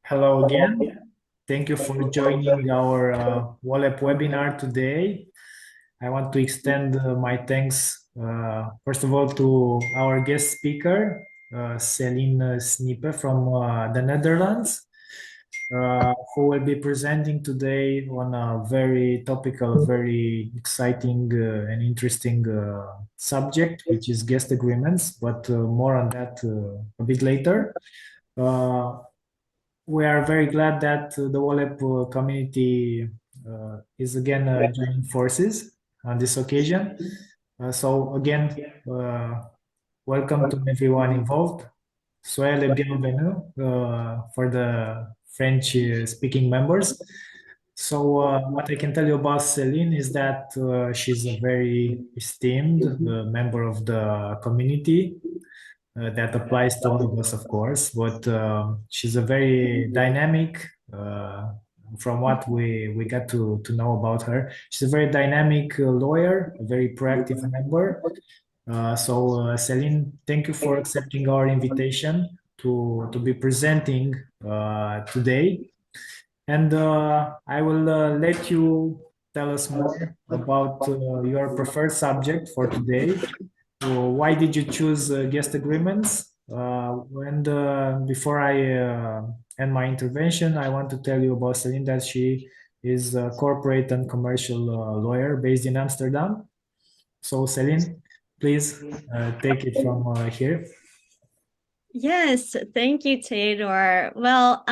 Hello again. Thank you for joining our WOLEP webinar today. I want to extend my thanks, first of all, to our guest speaker, Selene Snippe from the Netherlands, who will be presenting today on a very topical, very exciting and interesting subject, which is guest agreements, but more on that a bit later. Uh, we are very glad that the WOLEP community is again joining forces on this occasion. So again, welcome to everyone involved. Soyez les bienvenus for the French speaking members. So what I can tell you about Celine is that she's a very esteemed member of the community. That applies to all of us, of course, but she's a very dynamic, from what we got to know about her. She's a very dynamic lawyer, a very proactive member. Celine, thank you for accepting our invitation to be presenting today. And I will let you tell us more about your preferred subject for today. Why did you choose guest agreements? And before I end my intervention, I want to tell you about Celine that she is a corporate and commercial lawyer based in Amsterdam. So, Celine, please take it from here. Yes, thank you, Theodore. Well,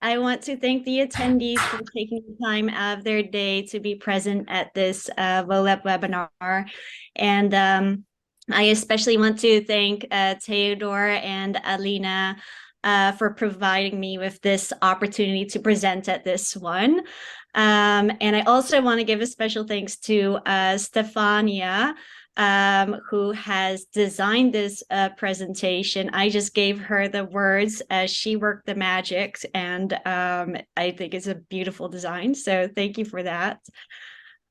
I want to thank the attendees for taking the time out of their day to be present at this WOLEP webinar. And I especially want to thank Theodore and Alina for providing me with this opportunity to present at this one. And I also want to give a special thanks to Stefania, who has designed this presentation. I just gave her the words as she worked the magic, and I think it's a beautiful design. So thank you for that.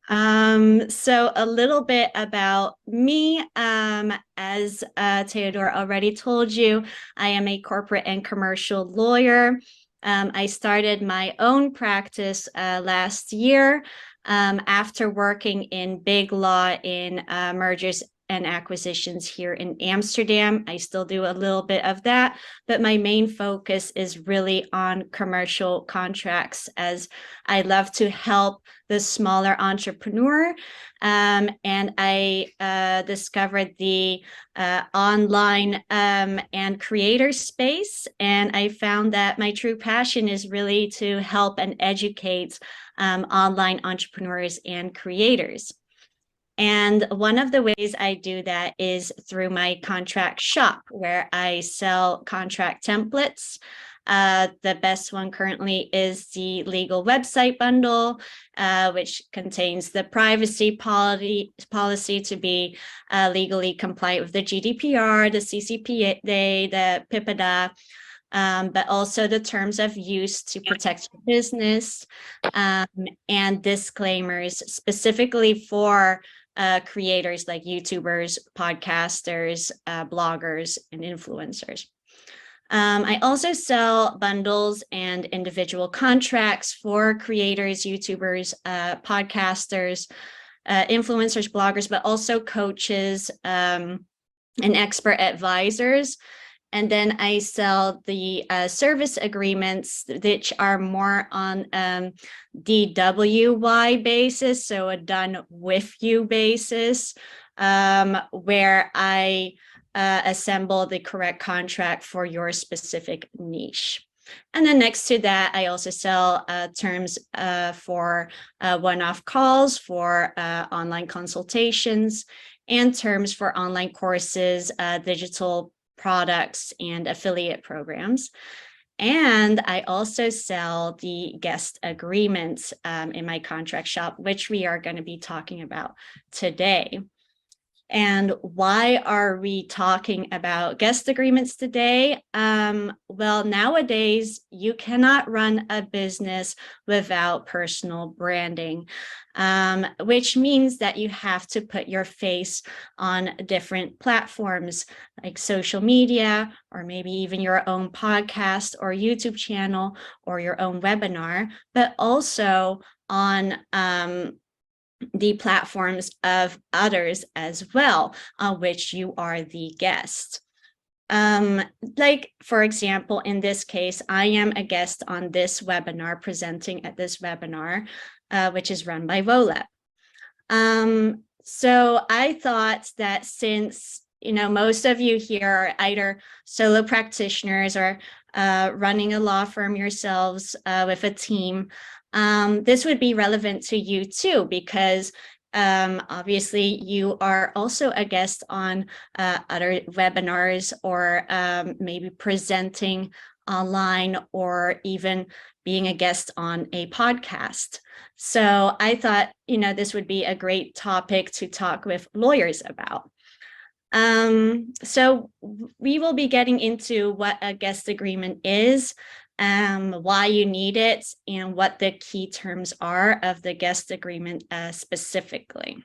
So a little bit about me. As Theodore already told you, I am a corporate and commercial lawyer. I started my own practice last year after working in big law in mergers and acquisitions here in Amsterdam. I still do a little bit of that, but my main focus is really on commercial contracts, as I love to help the smaller entrepreneur. And I discovered the online and creator space, and I found that my true passion is really to help and educate online entrepreneurs and creators. And one of the ways I do that is through my contract shop, where I sell contract templates. The best one currently is the legal website bundle, which contains the privacy policy to be legally compliant with the GDPR, the CCPA, the PIPEDA, but also the terms of use to protect your business, and disclaimers specifically for creators like YouTubers, podcasters, bloggers, and influencers. I also sell bundles and individual contracts for creators, YouTubers, podcasters, influencers, bloggers, but also coaches and expert advisors. And then I sell the service agreements, which are more on DWY basis, so a done with you basis, where I assemble the correct contract for your specific niche. And then next to that, I also sell terms for one-off calls, for online consultations, and terms for online courses, digital products, and affiliate programs. And I also sell the guest agreements in my contract shop, which we are going to be talking about today. And why are we talking about guest agreements today? Well, nowadays, you cannot run a business without personal branding, which means that you have to put your face on different platforms like social media, or maybe even your own podcast or YouTube channel or your own webinar, but also on the platforms of others as well, on which you are the guest. Like, for example, in this case, I am a guest on this webinar, presenting at this webinar, which is run by WOLEP. So I thought that since, most of you here are either solo practitioners or running a law firm yourselves with a team, this would be relevant to you too, because obviously you are also a guest on other webinars, or maybe presenting online, or even being a guest on a podcast. So I thought, this would be a great topic to talk with lawyers about. So we will be getting into what a guest agreement is, why you need it, and what the key terms are of the guest agreement specifically.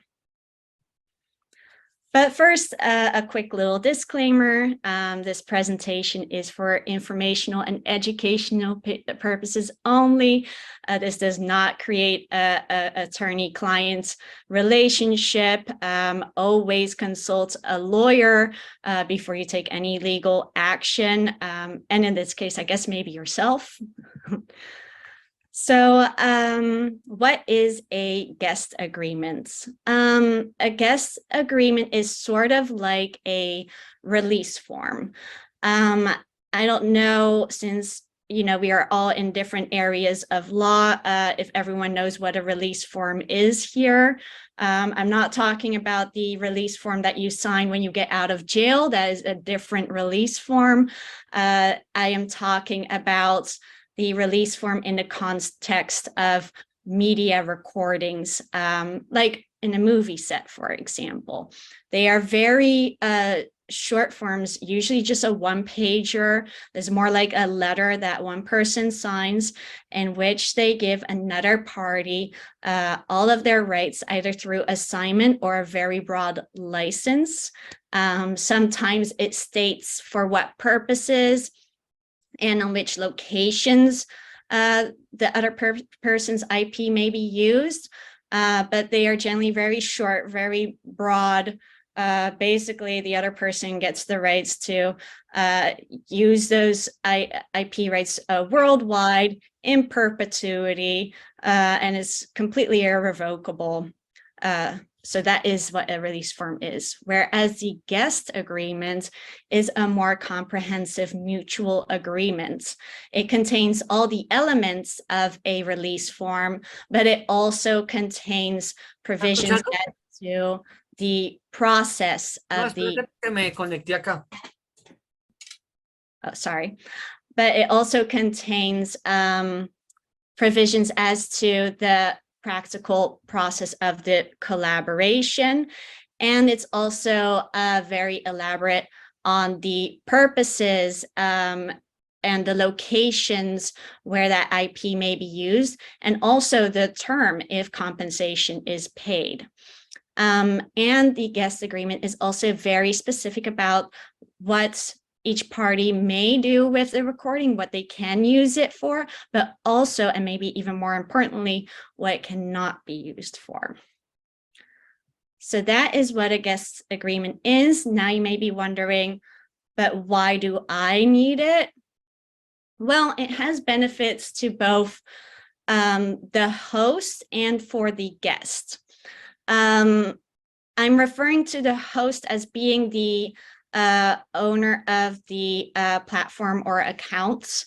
But first, a quick little disclaimer. This presentation is for informational and educational purposes only. This does not create a attorney-client relationship. Always consult a lawyer before you take any legal action. And in this case, I guess maybe yourself. So what is a guest agreement? A guest agreement is sort of like a release form. I don't know, since we are all in different areas of law, if everyone knows what a release form is here. I'm not talking about the release form that you sign when you get out of jail. That is a different release form. I am talking about the release form in the context of media recordings, like in a movie set, for example. They are very short forms, usually just a one-pager. There's more like a letter that one person signs, in which they give another party all of their rights, either through assignment or a very broad license. Sometimes it states for what purposes and on which locations the other person's IP may be used, but they are generally very short, very broad. Basically, the other person gets the rights to use those IP rights worldwide in perpetuity, and is completely irrevocable. So that is what a release form is. Whereas the guest agreement is a more comprehensive mutual agreement. It contains all the elements of a release form, but it also contains provisions as to the process of but it also contains provisions as to the practical process of the collaboration. And it's also very elaborate on the purposes and the locations where that IP may be used, and also the term if compensation is paid. And the guest agreement is also very specific about what each party may do with the recording, what they can use it for, but also, and maybe even more importantly, what it cannot be used for. So that is what a guest agreement is. Now you may be wondering, but why do I need it? Well, it has benefits to both the host and for the guest. I'm referring to the host as being the owner of the platform or accounts.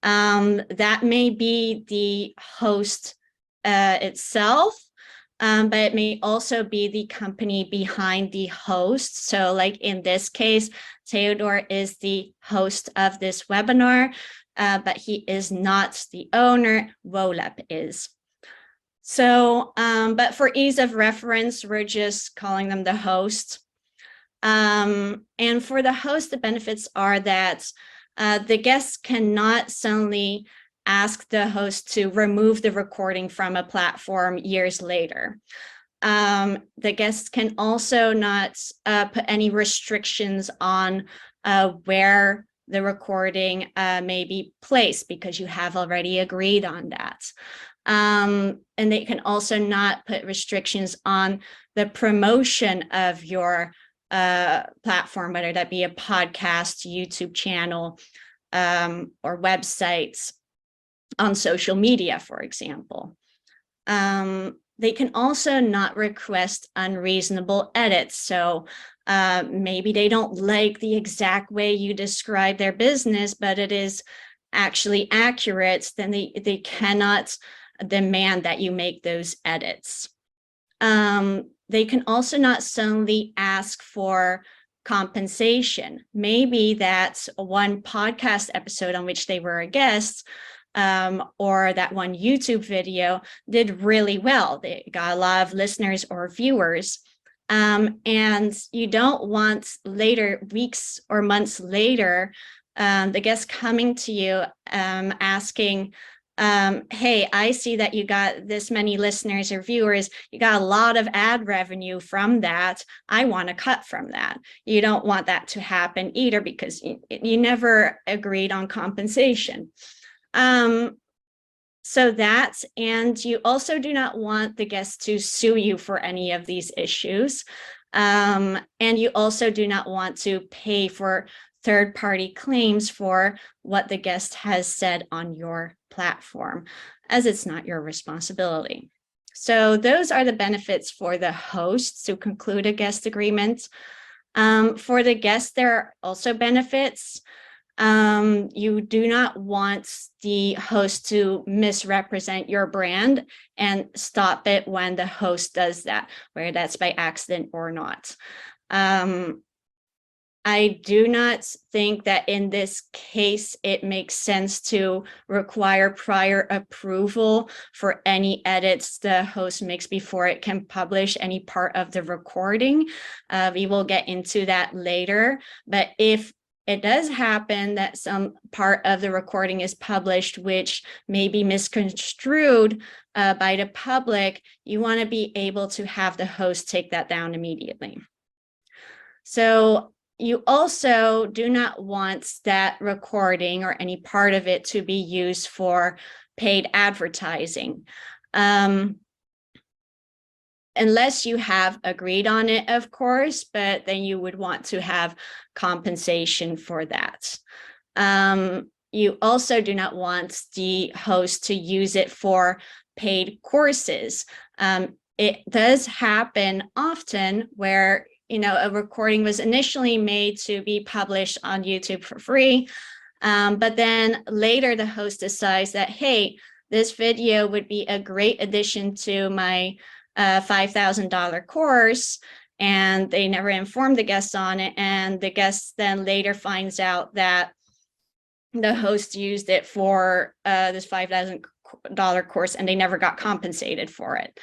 That may be the host itself, but it may also be the company behind the host. So like in this case, Theodore is the host of this webinar, but he is not the owner, WOLEP is. So, but for ease of reference, we're just calling them the host. And for the host, the benefits are that the guests cannot suddenly ask the host to remove the recording from a platform years later. The guests can also not put any restrictions on where the recording may be placed, because you have already agreed on that. And they can also not put restrictions on the promotion of your platform, whether that be a podcast, YouTube channel, or websites on social media, for example. They can also not request unreasonable edits. So maybe they don't like the exact way you describe their business, but it is actually accurate, then they cannot demand that you make those edits. They can also not suddenly ask for compensation. Maybe that's one podcast episode on which they were a guest, or that one YouTube video did really well. They got a lot of listeners or viewers. And you don't want later, weeks or months later, the guest coming to you asking, hey, I see that you got this many listeners or viewers. You got a lot of ad revenue from that. I want to cut from that. You don't want that to happen either, because you never agreed on compensation. So that, and you also do not want the guest to sue you for any of these issues. And you also do not want to pay for third-party claims for what the guest has said on your platform, as it's not your responsibility. So those are the benefits for the hosts to conclude a guest agreement. For the guest, there are also benefits. You do not want the host to misrepresent your brand and stop it when the host does that, whether that's by accident or not. I do not think that in this case, it makes sense to require prior approval for any edits the host makes before it can publish any part of the recording. We will get into that later, but if it does happen that some part of the recording is published, which may be misconstrued by the public, you want to be able to have the host take that down immediately. So you also do not want that recording or any part of it to be used for paid advertising. Unless you have agreed on it, of course, but then you would want to have compensation for that. You also do not want the host to use it for paid courses. It does happen often where, a recording was initially made to be published on YouTube for free, but then later the host decides that, hey, this video would be a great addition to my $5,000 course, and they never informed the guests on it, and the guest then later finds out that the host used it for this $5,000 course, and they never got compensated for it.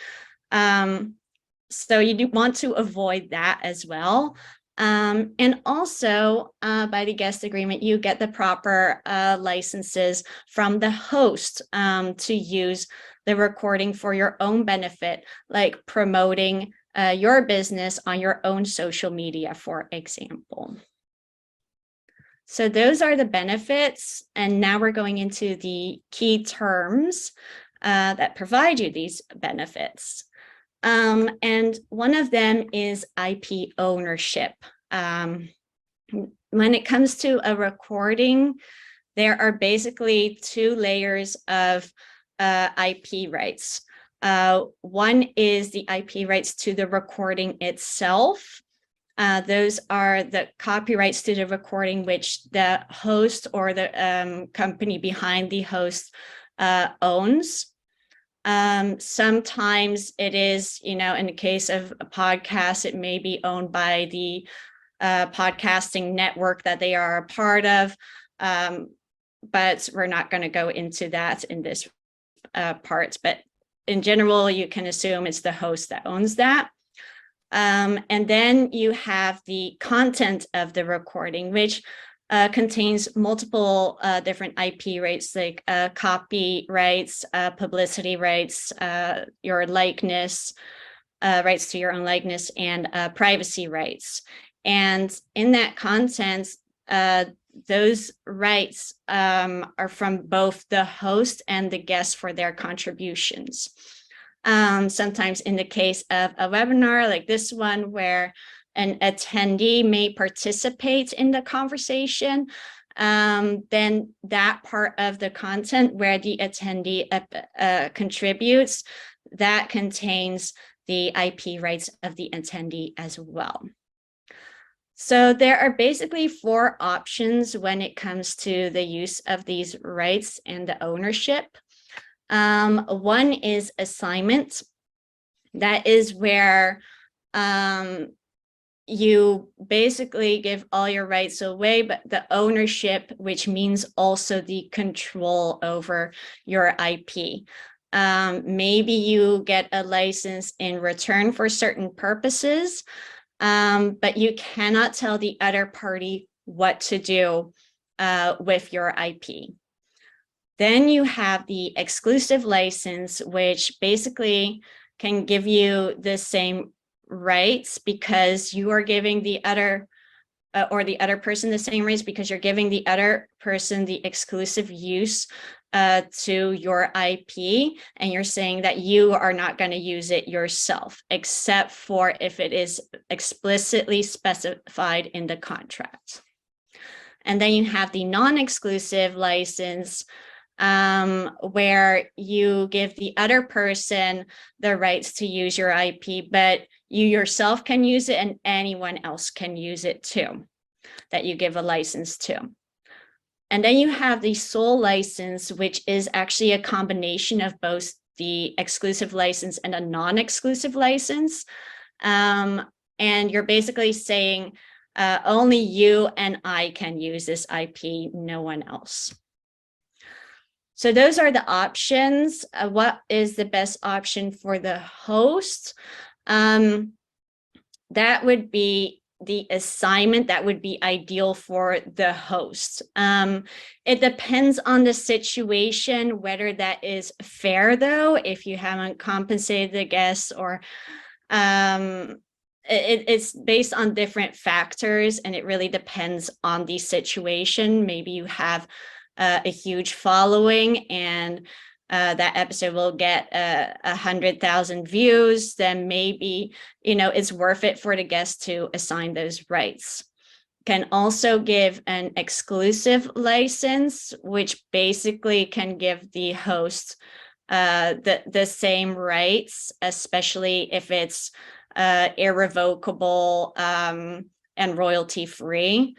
So you do want to avoid that as well. And also, by the guest agreement, you get the proper licenses from the host to use the recording for your own benefit, like promoting your business on your own social media, for example. So those are the benefits. And now we're going into the key terms that provide you these benefits. And one of them is IP ownership. When it comes to a recording, there are basically two layers of IP rights. One is the IP rights to the recording itself. Those are the copyrights to the recording which the host or the company behind the host owns. Sometimes it is, in the case of a podcast, it may be owned by the podcasting network that they are a part of, but we're not going to go into that in this part. But in general, you can assume it's the host that owns that. And then you have the content of the recording, which contains multiple different IP rights, like copyrights, publicity rights, your likeness, rights to your own likeness, and privacy rights. And in that content, those rights are from both the host and the guest for their contributions. Sometimes in the case of a webinar like this one, where an attendee may participate in the conversation, then that part of the content where the attendee contributes, that contains the IP rights of the attendee as well. So there are basically 4 options when it comes to the use of these rights and the ownership. One is assignment. That is where you basically give all your rights away, but the ownership, which means also the control over your IP. Maybe you get a license in return for certain purposes, but you cannot tell the other party what to do with your IP. Then you have the exclusive license, which basically can give you the same rights because you are giving the other or the other person the same rights because you're giving the other person the exclusive use to your IP, and you're saying that you are not going to use it yourself, except for if it is explicitly specified in the contract. And then you have the non-exclusive license, where you give the other person the rights to use your IP, but you yourself can use it and anyone else can use it too, that you give a license to. And then you have the sole license, which is actually a combination of both the exclusive license and a non-exclusive license. And you're basically saying only you and I can use this IP, no one else. So those are the options. What is the best option for the host? That would be the assignment that would be ideal for the host. It depends on the situation, whether that is fair though, if you haven't compensated the guests, or it's based on different factors, and it really depends on the situation. Maybe you have a huge following and that episode will get 100,000 views, then maybe, it's worth it for the guest to assign those rights. Can also give an exclusive license, which basically can give the host the same rights, especially if it's irrevocable and royalty free.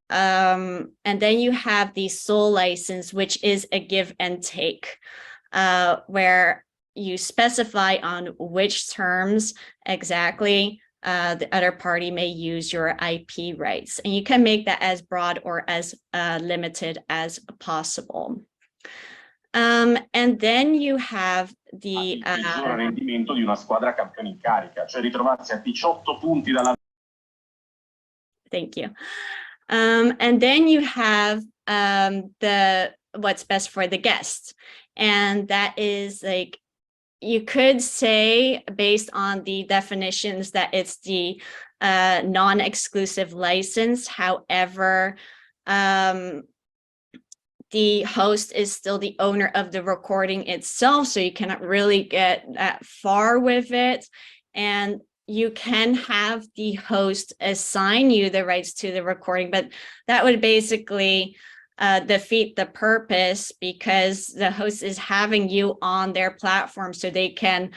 And then you have the sole license, which is a give and take, where you specify on which terms exactly the other party may use your IP rights. And you can make that as broad or as limited as possible. And then you have the rendimento di una squadra campione in carica, cioè ritrovarsi a 18 punti dalla. Thank you. And then you have what's best for the guest. And that is like, you could say based on the definitions that it's the non-exclusive license. However, the host is still the owner of the recording itself, so you cannot really get that far with it. And you can have the host assign you the rights to the recording, but that would basically defeat the purpose, because the host is having you on their platform so they can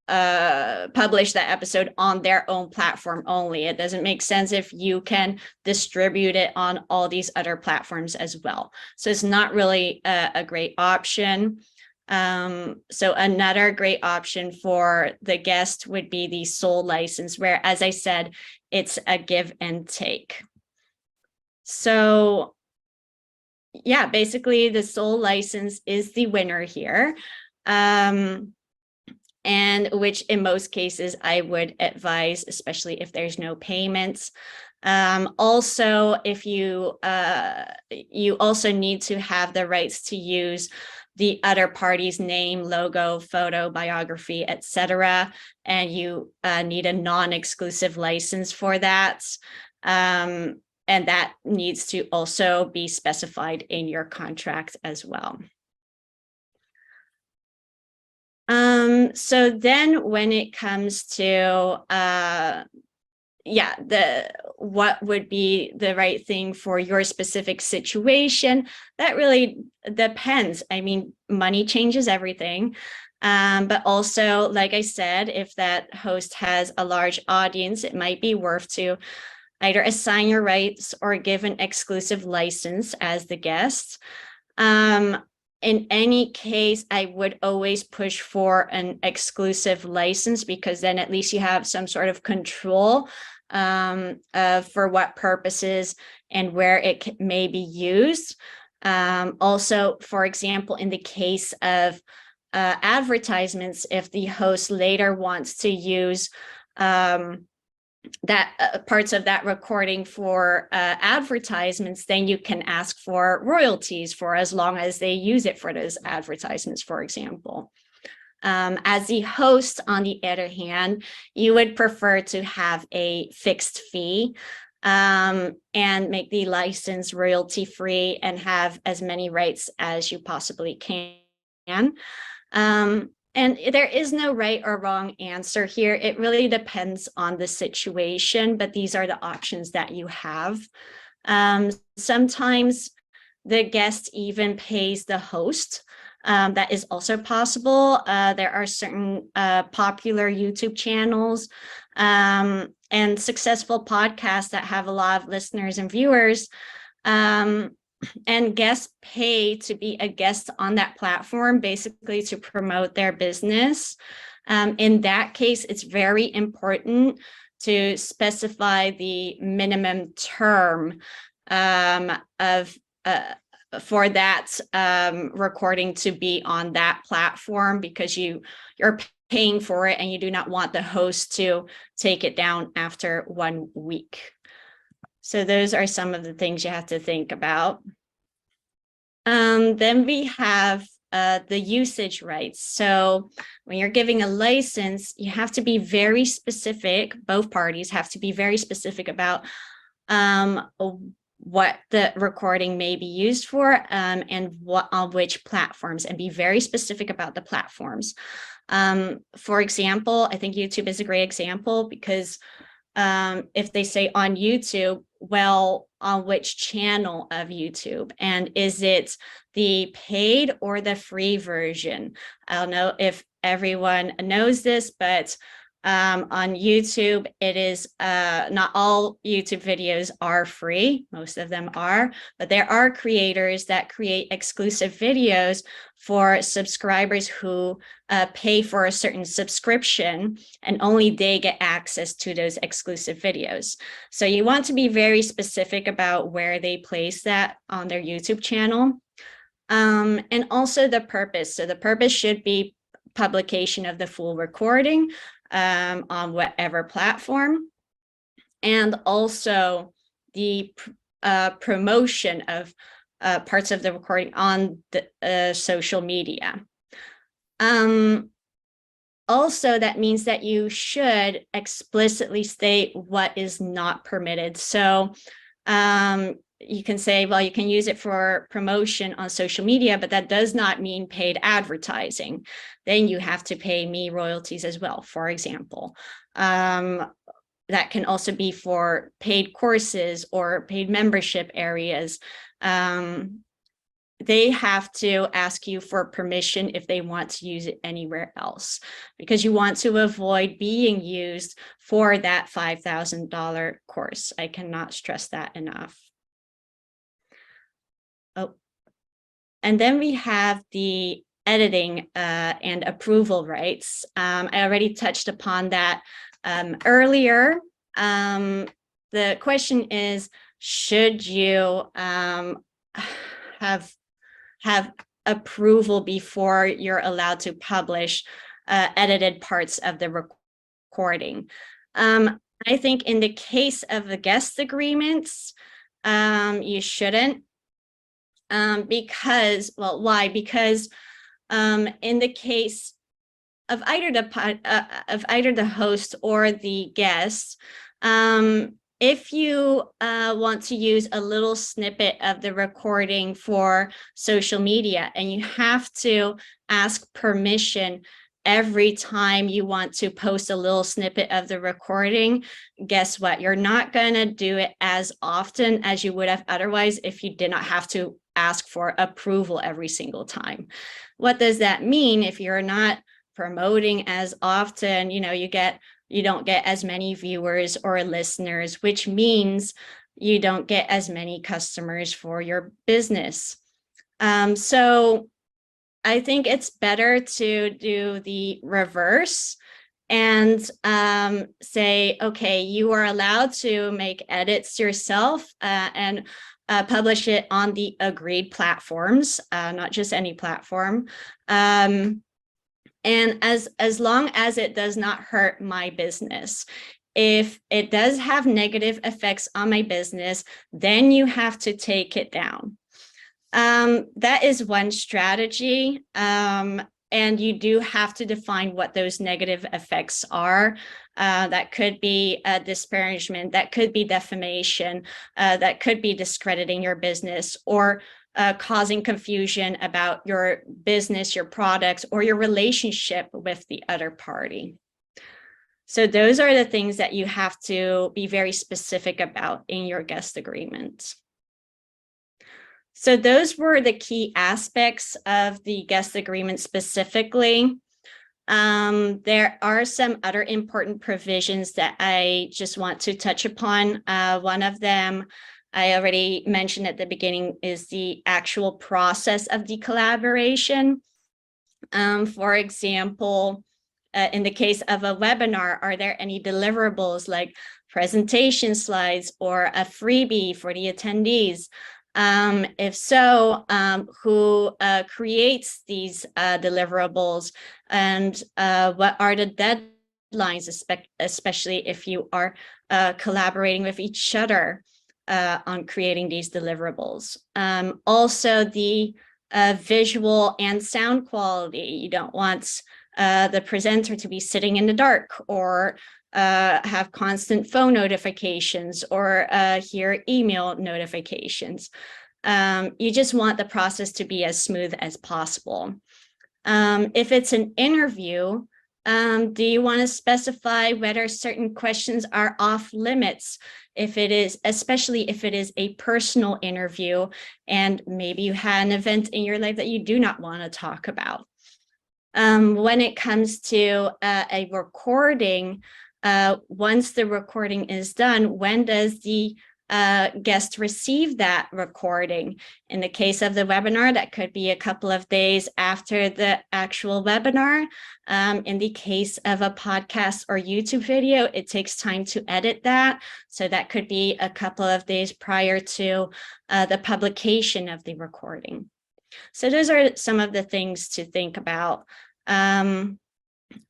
publish that episode on their own platform only. It doesn't make sense if you can distribute it on all these other platforms as well. So it's not really a great option. So another great option for the guest would be the sole license, where, as I said, it's a give and take. So yeah, basically the sole license is the winner here. and which in most cases I would advise, especially if there's no payments. Also, if you also need to have the rights to use the other party's name, logo, photo, biography, etc., and you need a non-exclusive license for that. And that needs to also be specified in your contract as well. So then when it comes to what would be the right thing for your specific situation, that really depends. I mean, money changes everything. But also, like I said, if that host has a large audience, it might be worth to either assign your rights or give an exclusive license as the guest. In any case, I would always push for an exclusive license, because then at least you have some sort of control for what purposes and where it may be used. Also, for example, in the case of advertisements, if the host later wants to use that parts of that recording for advertisements, then you can ask for royalties for as long as they use it for those advertisements, for example. As the host, on the other hand, you would prefer to have a fixed fee and make the license royalty free and have as many rights as you possibly can. And there is no right or wrong answer here. It really depends on the situation, but these are the options that you have. Sometimes the guest even pays the host. That is also possible. There are certain popular YouTube channels and successful podcasts that have a lot of listeners and viewers. And guests pay to be a guest on that platform, basically to promote their business. In that case, it's very important to specify the minimum term for that recording to be on that platform, because you're paying for it and you do not want the host to take it down after 1 week. So those are some of the things you have to think about. Then we have the usage rights. So when you're giving a license, you have to be very specific. Both parties have to be very specific about what the recording may be used for and on which platforms, and be very specific about the platforms. For example, I think YouTube is a great example, because if they say on YouTube, well, on which channel of YouTube, and is it the paid or the free version? I don't know if everyone knows this, but on YouTube, it is not all YouTube videos are free. Most of them are, but there are creators that create exclusive videos for subscribers who pay for a certain subscription, and only they get access to those exclusive videos. So you want to be very specific about where they place that on their YouTube channel. And also the purpose. So the purpose should be publication of the full recording on whatever platform, and also the promotion of parts of the recording on the social media. Also, that means that you should explicitly state what is not permitted. So you can say, well, you can use it for promotion on social media, but that does not mean paid advertising. Then you have to pay me royalties as well, for example. That can also be for paid courses or paid membership areas. They have to ask you for permission if they want to use it anywhere else, because you want to avoid being used for that $5,000 course. I cannot stress that enough. Oh, and then we have the editing and approval rights. I already touched upon that earlier. The question is, should you have approval before you're allowed to publish edited parts of the recording. I think in the case of the guest agreements, you shouldn't, because, well, why? Because in the case of either the host or the guest, if you want to use a little snippet of the recording for social media, and you have to ask permission every time you want to post a little snippet of the recording, guess what? You're not going to do it as often as you would have otherwise if you did not have to ask for approval every single time. What does that mean? If you're not promoting as often, you don't get as many viewers or listeners, which means you don't get as many customers for your business. So I think it's better to do the reverse and say, okay, you are allowed to make edits yourself and publish it on the agreed platforms, not just any platform. And as long as it does not hurt my business. If it does have negative effects on my business, then you have to take it down. That is one strategy. And you do have to define what those negative effects are. That could be disparagement, that could be defamation, that could be discrediting your business, or causing confusion about your business, your products, or your relationship with the other party. So those are the things that you have to be very specific about in your guest agreement. So those were the key aspects of the guest agreement specifically. There are some other important provisions that I just want to touch upon. One of them I already mentioned at the beginning is the actual process of the collaboration. For example, in the case of a webinar, are there any deliverables like presentation slides or a freebie for the attendees? If so, who creates these deliverables, and what are the deadlines, especially if you are collaborating with each other on creating these deliverables. Also, the visual and sound quality. You don't want the presenter to be sitting in the dark, or have constant phone notifications, or hear email notifications. You just want the process to be as smooth as possible. If it's an interview, do you want to specify whether certain questions are off limits? If it is, especially if it is a personal interview, and maybe you had an event in your life that you do not want to talk about. When it comes to a recording, once the recording is done, when does the guest receive that recording? In the case of the webinar, that could be a couple of days after the actual webinar. In the case of a podcast or YouTube video, it takes time to edit that. So that could be a couple of days prior to the publication of the recording. So those are some of the things to think about.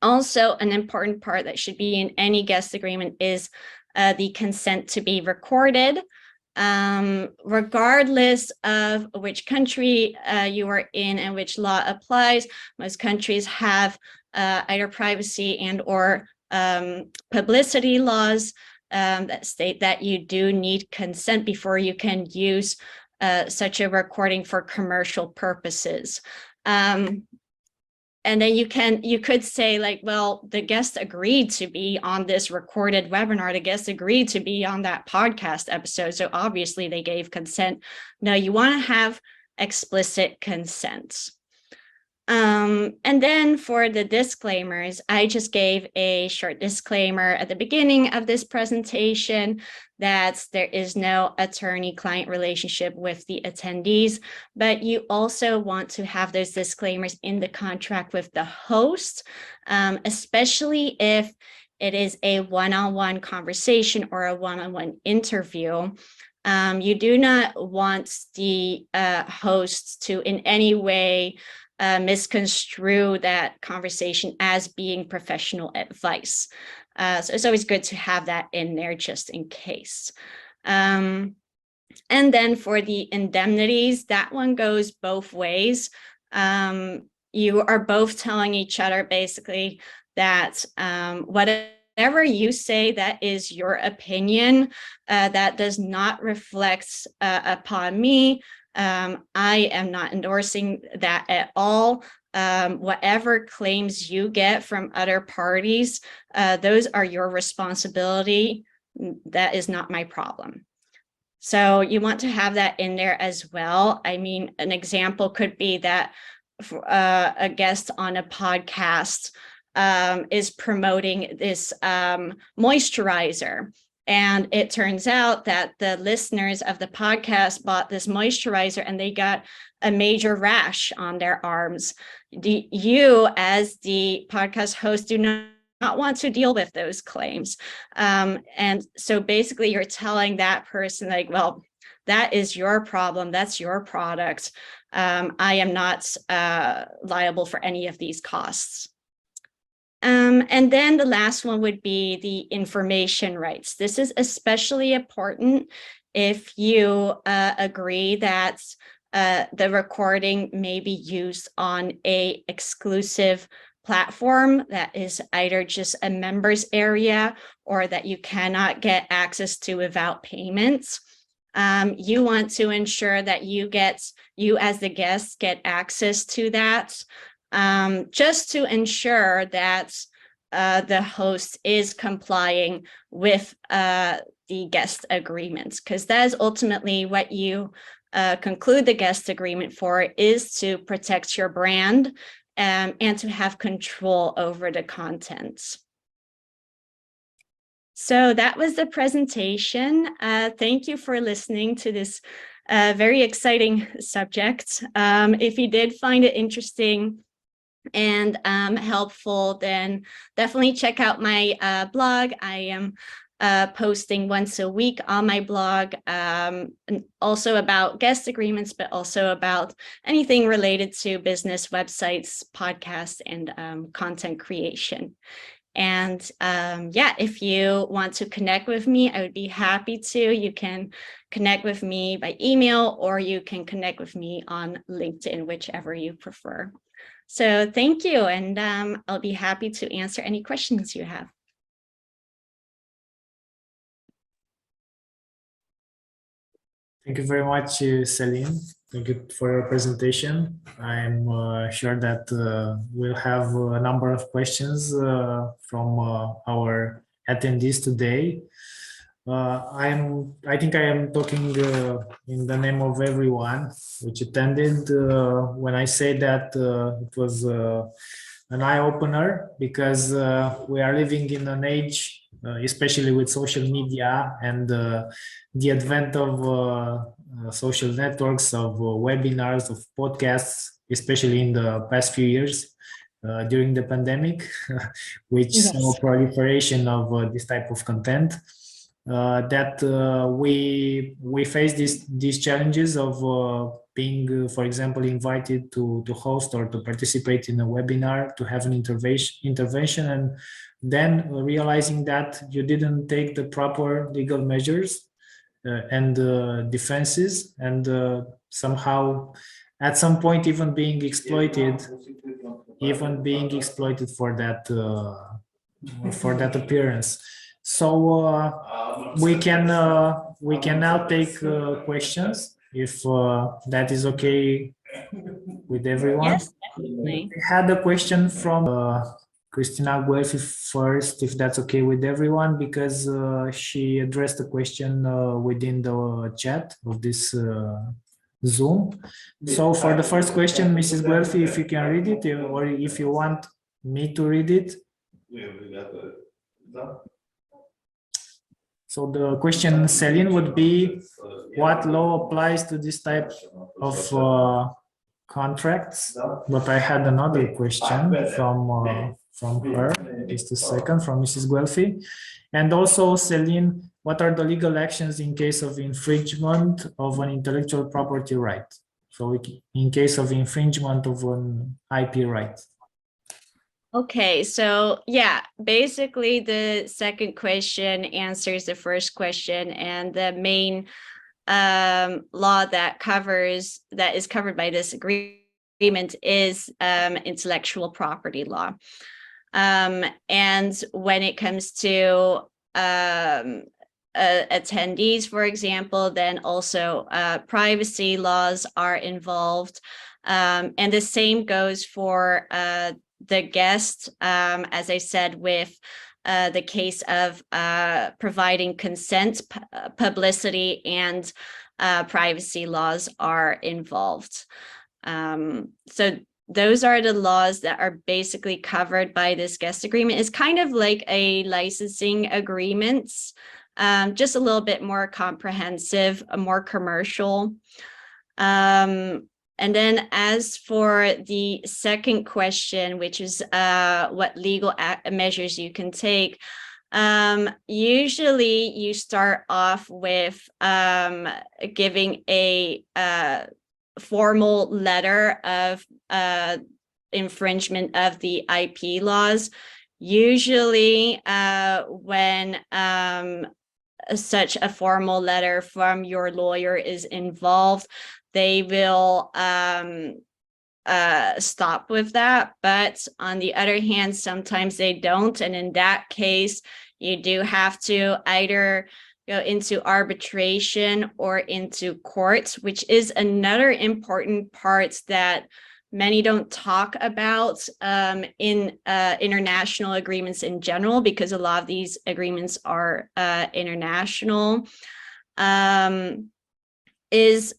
Also, an important part that should be in any guest agreement is the consent to be recorded. Regardless of which country you are in and which law applies, most countries have either privacy and or publicity laws that state that you do need consent before you can use such a recording for commercial purposes. And then you could say, like, well, the guest agreed to be on this recorded webinar. The guest agreed to be on that podcast episode. So obviously they gave consent. No, you want to have explicit consent. And then for the disclaimers, I just gave a short disclaimer at the beginning of this presentation that there is no attorney-client relationship with the attendees, but you also want to have those disclaimers in the contract with the host, especially if it is a one-on-one conversation or a one-on-one interview. You do not want the hosts to in any way misconstrue that conversation as being professional advice. So it's always good to have that in there just in case. And then for the indemnities, that one goes both ways. You are both telling each other basically that whatever you say that is your opinion, that does not reflect upon me. I am not endorsing that at all. Whatever claims you get from other parties, those are your responsibility. That is not my problem. So you want to have that in there as well. I mean, an example could be that a guest on a podcast is promoting this moisturizer. And it turns out that the listeners of the podcast bought this moisturizer and they got a major rash on their arms. You, as the podcast host, do not want to deal with those claims. And so basically you're telling that person, like, well, that is your problem. That's your product. I am not liable for any of these costs. And then the last one would be the information rights. This is especially important if you agree that the recording may be used on an exclusive platform that is either just a members area or that you cannot get access to without payments. You want to ensure that you as the guest get access to that, just to ensure that the host is complying with the guest agreements, because that is ultimately what you conclude the guest agreement for, is to protect your brand and to have control over the contents. So that was the presentation. Thank you for listening to this very exciting subject. If you did find it interesting and helpful, then definitely check out my blog. I am posting once a week on my blog, and also about guest agreements, but also about anything related to business websites, podcasts, and content creation. And yeah, if you want to connect with me, I would be happy to. You can connect with me by email, or you can connect with me on LinkedIn, whichever you prefer. So thank you, and I'll be happy to answer any questions you have. Thank you very much, Selene. Thank you for your presentation. I'm sure that we'll have a number of questions from our attendees today. I think I am talking in the name of everyone which attended when I say that it was an eye-opener, because we are living in an age, especially with social media and the advent of social networks, of webinars, of podcasts, especially in the past few years during the pandemic, which saw proliferation of this type of content. That we face these challenges of being, for example, invited to host or to participate in a webinar, to have an intervention, and then realizing that you didn't take the proper legal measures and defenses, and somehow at some point even being exploited for that appearance. So we can now take questions, if that is okay with everyone. Yes, definitely. We had a question from Christina Guelfi first, if that's okay with everyone, because she addressed a question within the chat of this Zoom. So for the first question, Mrs. Guelfi, if you can read it, or if you want me to read it. So the question, Selene, would be, what law applies to this type of contracts? But I had another question from her, just a second, from Mrs. Guelfi. And also, Selene, what are the legal actions in case of infringement of an intellectual property right? So in case of infringement of an IP right. Okay, so yeah, basically the second question answers the first question, and the main law that is covered by this agreement is intellectual property law. And when it comes to attendees, for example, then also privacy laws are involved. And the same goes for the guest, as I said, with the case of providing consent, publicity, and privacy laws are involved. So those are the laws that are basically covered by this guest agreement. It's kind of like a licensing agreements, just a little bit more comprehensive, more commercial. And then as for the second question, which is what legal measures you can take, usually you start off with giving a formal letter of infringement of the IP laws. Usually when such a formal letter from your lawyer is involved, they will stop with that. But on the other hand, sometimes they don't. And in that case, you do have to either go into arbitration or into courts, which is another important part that many don't talk about in international agreements in general, because a lot of these agreements are international, is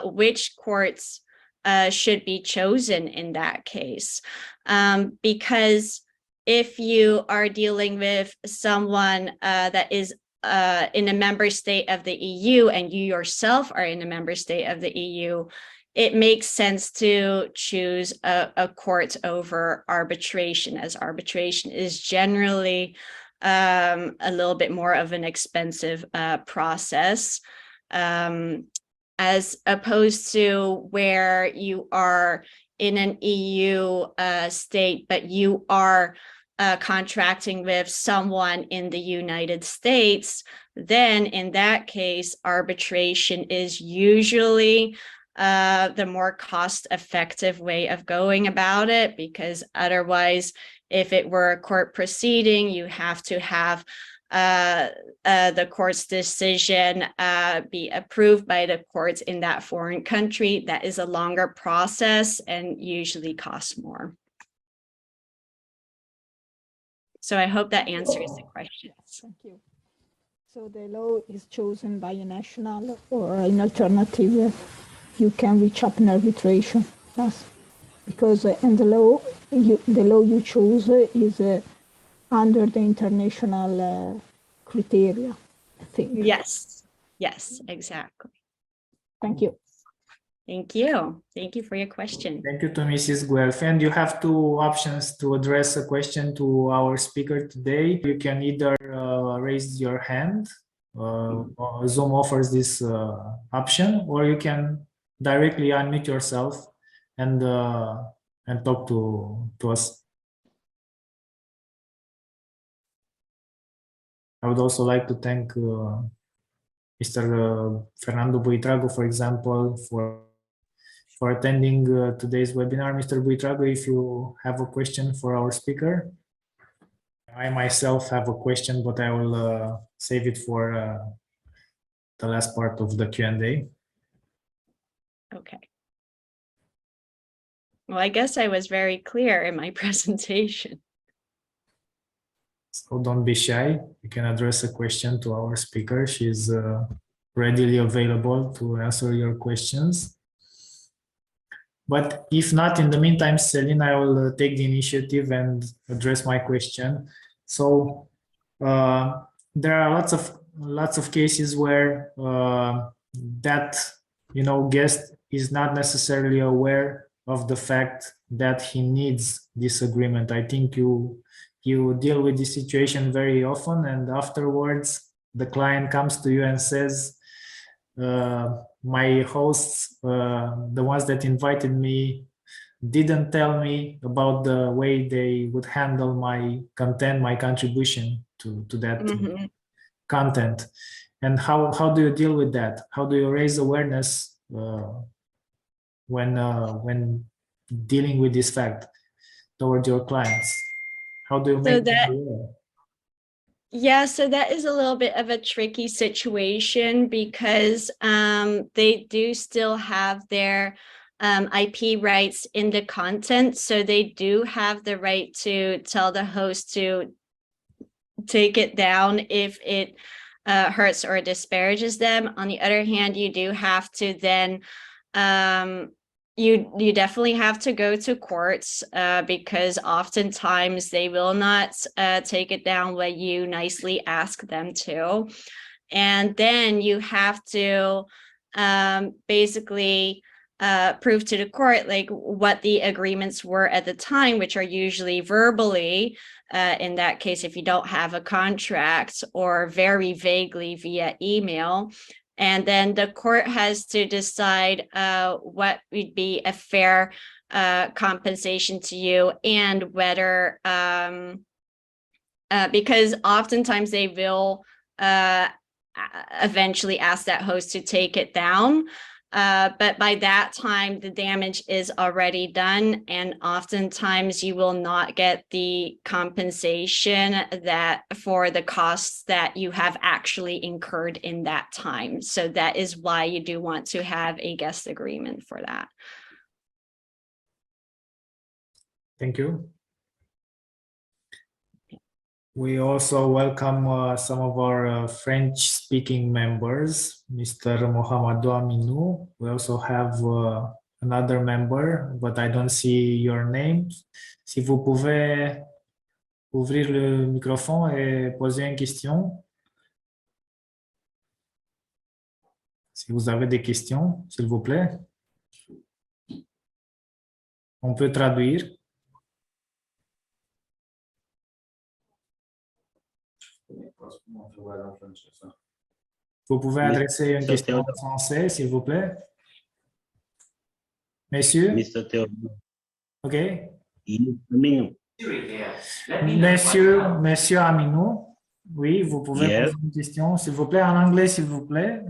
which courts should be chosen in that case. Because if you are dealing with someone that is in a member state of the EU and you yourself are in a member state of the EU, it makes sense to choose a court over arbitration, as arbitration is generally a little bit more of an expensive process, as opposed to where you are in an EU state, but you are contracting with someone in the United States. Then in that case, arbitration is usually the more cost-effective way of going about it, because otherwise, if it were a court proceeding, you have to have the court's decision be approved by the courts in that foreign country. That is a longer process and usually costs more. So I hope that answers the questions. Thank you. So the law is chosen by a national, or in alternative, you can reach up in arbitration. Yes, because in the law you choose is under the international criteria, I think. Yes, exactly. Thank you. Thank you. Thank you for your question. Thank you to Mrs. Guelph. And you have two options to address a question to our speaker today. You can either raise your hand, Zoom offers this option, or you can directly unmute yourself and talk to us. I would also like to thank Mr. Fernando Buitrago, for example, for attending today's webinar. Mr. Buitrago, if you have a question for our speaker. I myself have a question, but I will save it for the last part of the Q&A. Okay. Well, I guess I was very clear in my presentation. So don't be shy. You can address a question to our speaker. She's readily available to answer your questions. But if not, in the meantime, Selene, I will take the initiative and address my question. So there are lots of cases where that guest is not necessarily aware of the fact that he needs this agreement. I think you deal with this situation very often, and afterwards the client comes to you and says, my hosts, the ones that invited me, didn't tell me about the way they would handle my content, my contribution to that content. And how do you deal with that? How do you raise awareness when dealing with this fact towards your clients? How do you make them aware? Yeah, so that is a little bit of a tricky situation because they do still have their IP rights in the content. So they do have the right to tell the host to take it down if it hurts or disparages them. On the other hand, you do have to then you definitely have to go to courts because oftentimes they will not take it down when you nicely ask them to. And then you have to basically prove to the court like what the agreements were at the time, which are usually verbally, in that case, if you don't have a contract, or very vaguely via email. And then the court has to decide what would be a fair compensation to you, and whether, because oftentimes they will eventually ask that host to take it down. But by that time, the damage is already done, and oftentimes you will not get the compensation that for the costs that you have actually incurred in that time. So that is why you do want to have a guest agreement for that. Thank you. We also welcome some of our French-speaking members, Mr. Mohamedou Aminou. We also have another member, but I don't see your name. Si vous pouvez ouvrir le microphone et poser une question. Si vous avez des questions, s'il vous plaît. On peut traduire. Vous pouvez adresser une question en français, s'il vous plaît. Messieurs? Mr. Theodore. OK. Aminou. Monsieur Aminou, oui, vous pouvez poser une question, s'il vous plaît, en anglais, s'il vous plaît.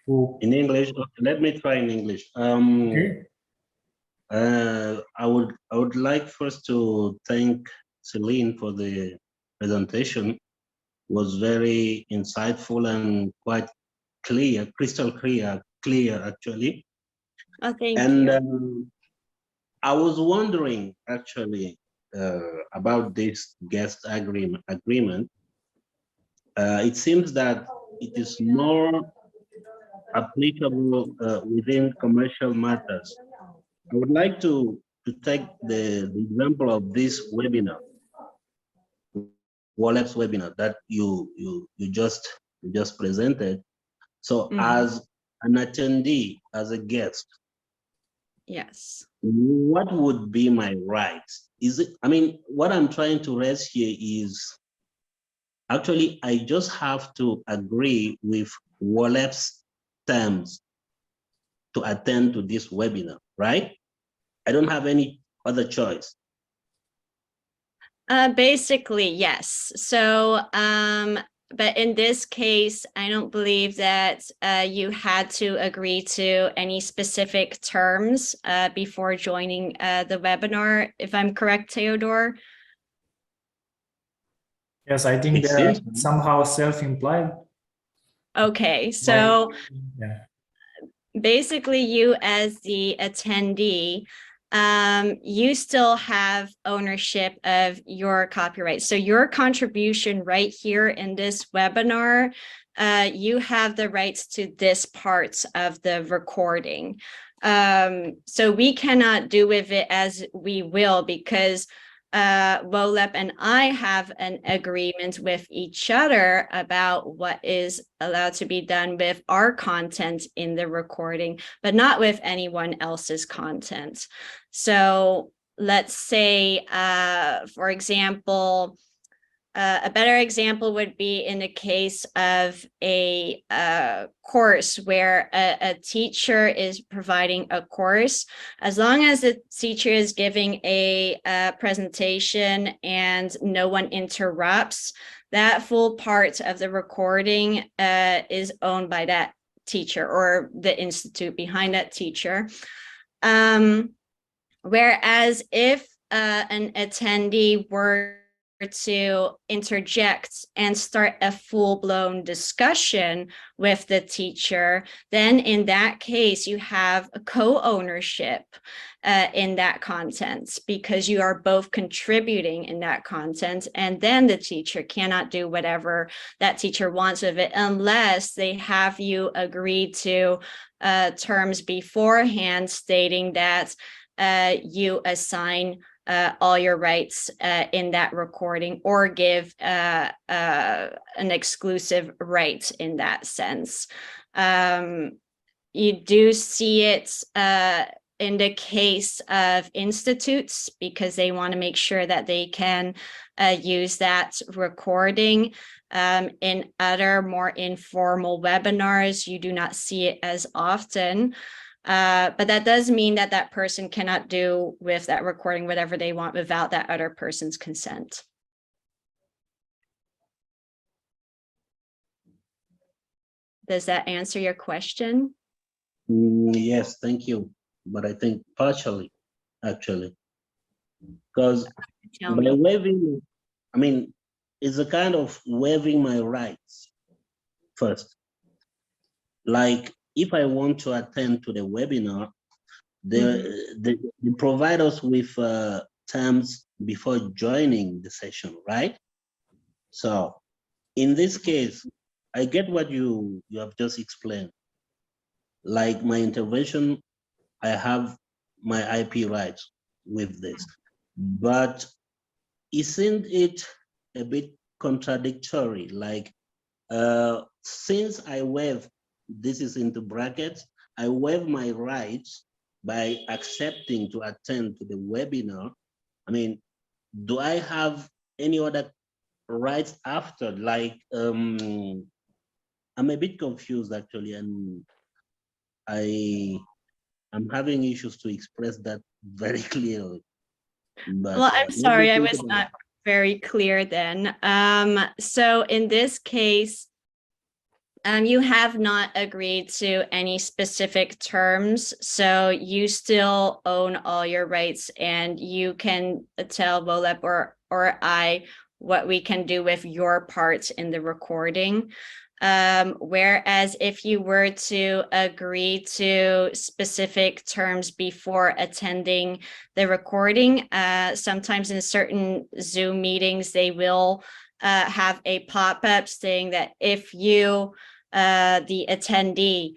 In English, okay, let me try in English. Okay. I would like first to thank Selene for the presentation. It was very insightful and quite clear, crystal clear actually. Oh, thank and you. I was wondering actually about this guest agreement. It seems that it is more applicable within commercial matters. I would like to take the example of this webinar, WOLEP webinar that you just presented. So as an attendee, as a guest, yes, what would be my rights? Is it, I mean, what I'm trying to raise here is actually I just have to agree with WOLEP's terms to attend to this webinar, right? I don't have any other choice. Basically, yes. So, but in this case, I don't believe that you had to agree to any specific terms before joining the webinar, if I'm correct, Theodore. Yes, I think they're somehow self-implied. Okay, so yeah. Basically you as the attendee, you still have ownership of your copyright. So your contribution right here in this webinar, you have the rights to this part of the recording. So we cannot do with it as we will, because WOLEP and I have an agreement with each other about what is allowed to be done with our content in the recording, but not with anyone else's content. So let's say, for example, a better example would be in the case of a course where a teacher is providing a course. As long as the teacher is giving a presentation and no one interrupts, that full part of the recording is owned by that teacher or the institute behind that teacher. Whereas if an attendee were to interject and start a full-blown discussion with the teacher, then in that case you have a co-ownership in that content, because you are both contributing in that content, and then the teacher cannot do whatever that teacher wants with it unless they have you agree to terms beforehand stating that you assign all your rights in that recording, or give an exclusive right in that sense. You do see it in the case of institutes, because they want to make sure that they can use that recording. In other more informal webinars, you do not see it as often. But that does mean that that person cannot do with that recording whatever they want without that other person's consent. Does that answer your question? Yes, thank you. But I think partially, actually, because by waiving, I mean, it's a kind of waiving my rights first. Like, if I want to attend to the webinar, they provide us with terms before joining the session, right? So in this case, I get what you have just explained. Like my intervention, I have my IP rights with this, but isn't it a bit contradictory? Like, since I waive, this is into brackets, I waive my rights by accepting to attend to the webinar. I mean, do I have any other rights after? Like, I'm a bit confused actually, and I'm having issues to express that very clearly. But, well, I'm sorry, I was not very clear then. So in this case, you have not agreed to any specific terms, so you still own all your rights, and you can tell WOLEP or I what we can do with your part in the recording. Whereas if you were to agree to specific terms before attending the recording, sometimes in certain Zoom meetings, they will have a pop-up saying that if you, the attendee,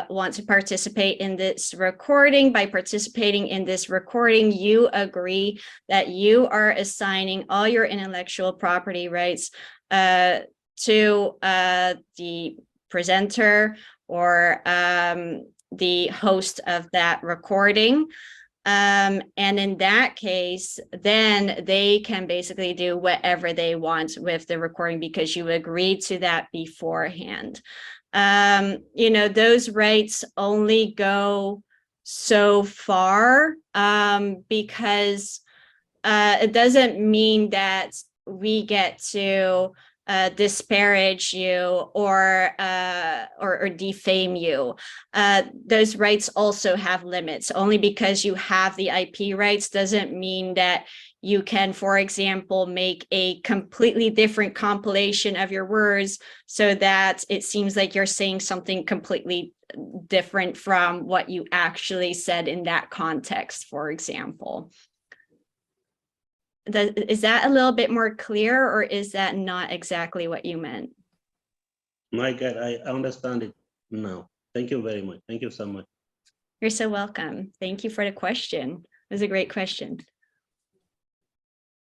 want to participate in this recording, by participating in this recording, you agree that you are assigning all your intellectual property rights to the presenter or the host of that recording. And in that case, then they can basically do whatever they want with the recording because you agreed to that beforehand. You know, those rights only go so far because it doesn't mean that we get to disparage you or defame you. Those rights also have limits. Only because you have the IP rights doesn't mean that you can, for example, make a completely different compilation of your words so that it seems like you're saying something completely different from what you actually said in that context, for example. Is that a little bit more clear, or is that not exactly what you meant? My God, I understand it now. Thank you very much. Thank you so much. You're so welcome. Thank you for the question. It was a great question.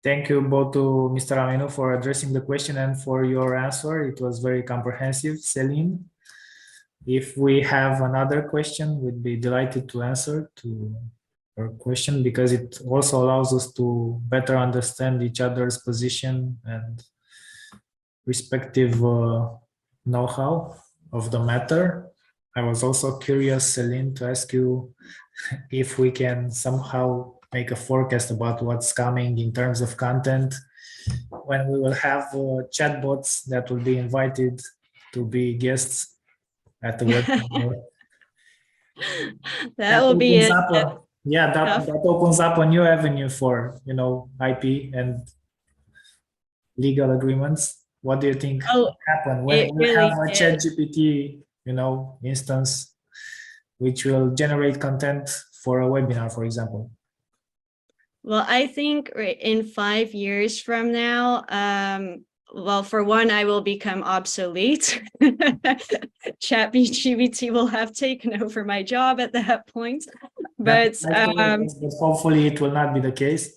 Thank you both to Mr. Amenu for addressing the question and for your answer. It was very comprehensive, Selene. If we have another question, we'd be delighted to answer to your question, because it also allows us to better understand each other's position and respective know-how of the matter. I was also curious, Selene, to ask you if we can somehow make a forecast about what's coming in terms of content when we will have chatbots that will be invited to be guests at the webinar. That will be it. That opens up a new avenue for, you know, IP and legal agreements. What do you think will happen when It we really have a is. ChatGPT, you know, instance which will generate content for a webinar, for example? Well, I think in 5 years from now, well, for one, I will become obsolete. ChatGPT will have taken over my job at that point. But hopefully it will not be the case.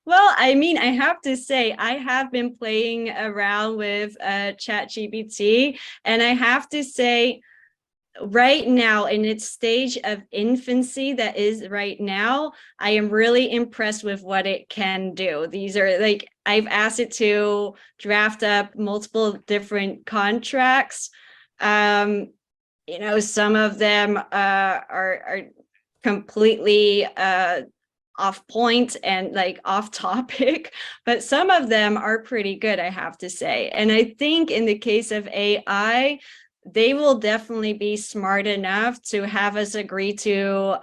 Well, I mean, I have to say, I have been playing around with ChatGPT, and I have to say, right now, in its stage of infancy that is right now, I am really impressed with what it can do. These are like, I've asked it to draft up multiple different contracts. You know, some of them are completely off point and like off topic, but some of them are pretty good, I have to say. And I think in the case of AI, they will definitely be smart enough to have us agree to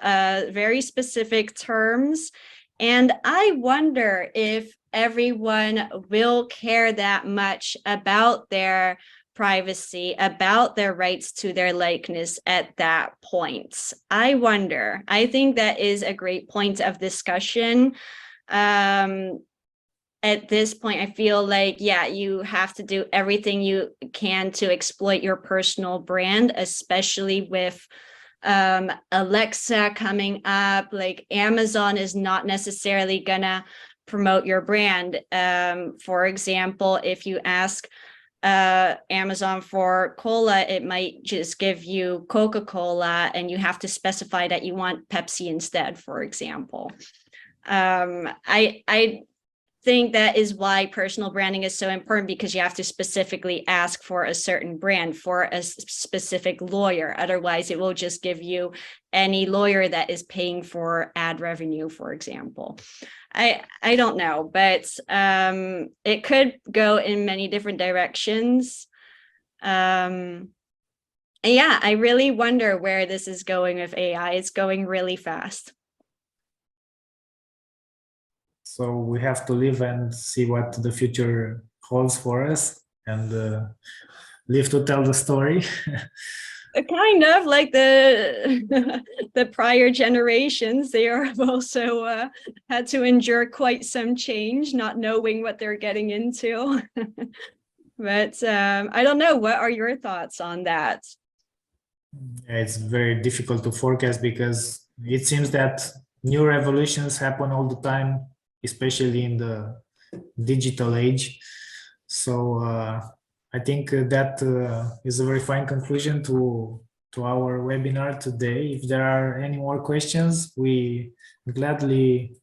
very specific terms. And I wonder if everyone will care that much about their privacy, about their rights to their likeness at that point. I wonder. I think that is a great point of discussion. At this point, I feel like, yeah, you have to do everything you can to exploit your personal brand, especially with Alexa coming up. Like, Amazon is not necessarily gonna promote your brand. For example, if you ask Amazon for cola, it might just give you Coca-Cola, and you have to specify that you want Pepsi instead, for example. I think that is why personal branding is so important, because you have to specifically ask for a certain brand for a specific lawyer. Otherwise, it will just give you any lawyer that is paying for ad revenue, for example. I don't know, but it could go in many different directions. And yeah, I really wonder where this is going with AI. It's going really fast. So we have to live and see what the future holds for us, and live to tell the story. Kind of like the prior generations, they are also had to endure quite some change, not knowing what they're getting into. But I don't know, what are your thoughts on that? It's very difficult to forecast, because it seems that new revolutions happen all the time, especially in the digital age. So I think that is a very fine conclusion to our webinar today. If there are any more questions, we gladly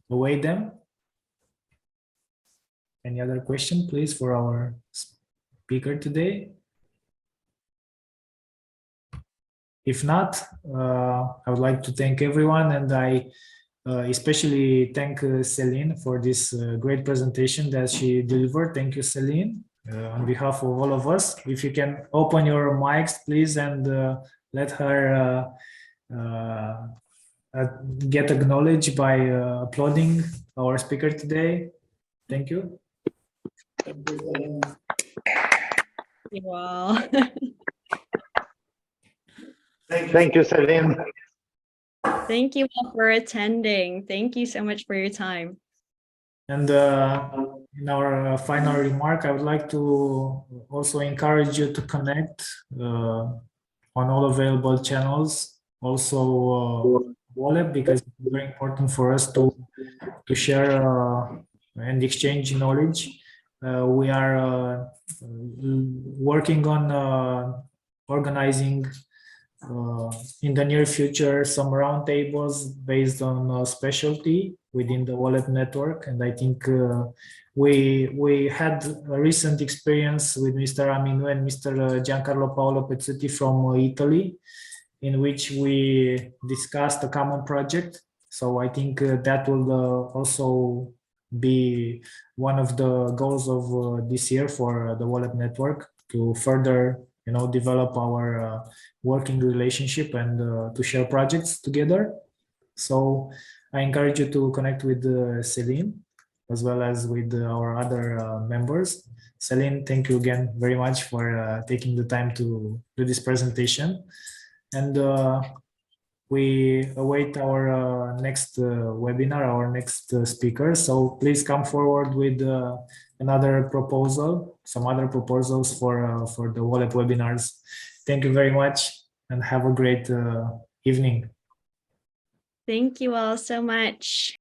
await them. Any other question, please, for our speaker today? If not, I would like to thank everyone, and I especially thank Selene for this great presentation that she delivered. Thank you, Selene, on behalf of all of us. If you can open your mics, please, and let her get acknowledged by applauding our speaker today. Thank you. Thank you all. Thank you, Selene. Thank you all for attending. Thank you so much for your time. And in our final remark, I would like to also encourage you to connect on all available channels, also WOLEP, because it's very important for us to share and exchange knowledge. We are working on organizing in the near future some roundtables based on specialty within the WOLEP network. And I think we had a recent experience with Mr. Aminu and Mr. Giancarlo Paolo Pezzetti from Italy, in which we discussed a common project. So I think that will also be one of the goals of this year for the WOLEP network, to further develop our working relationship and to share projects together. So I encourage you to connect with Selene as well as with our other members. Selene, thank you again very much for taking the time to do this presentation. And we await our next webinar, our next speaker. So please come forward with another proposal, some other proposals for the WOLEP webinars. Thank you very much and have a great evening. Thank you all so much.